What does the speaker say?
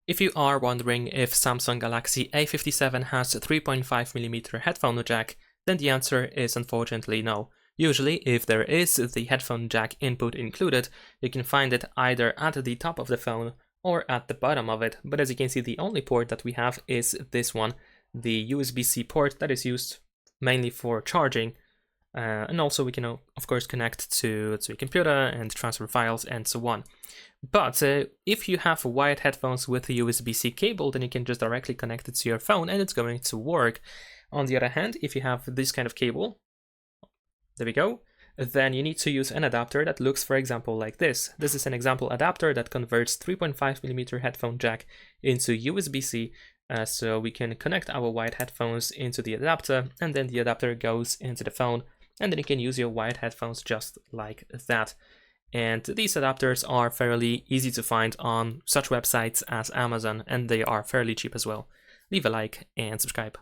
If you are wondering if Samsung Galaxy A57 has a 3.5mm headphone jack, then the answer is unfortunately no. Usually, if there is the headphone jack input included, you can find it either at the top of the phone or at the bottom of it, but as you can see, the only port that we have is this one, the USB-C port that is used mainly for charging. And also we can of course connect to a computer and transfer files and so on. But if you have wired headphones with a USB-C cable, then you can just directly connect it to your phone and it's going to work. On the other hand, if you have this kind of cable, there we go, then you need to use an adapter that looks, for example, like this. This is an example adapter that converts 3.5mm headphone jack into USB-C, so we can connect our wired headphones into the adapter, and then the adapter goes into the phone, and then you can use your wired headphones just like that. And these adapters are fairly easy to find on such websites as Amazon, and they are fairly cheap as well. Leave a like and subscribe.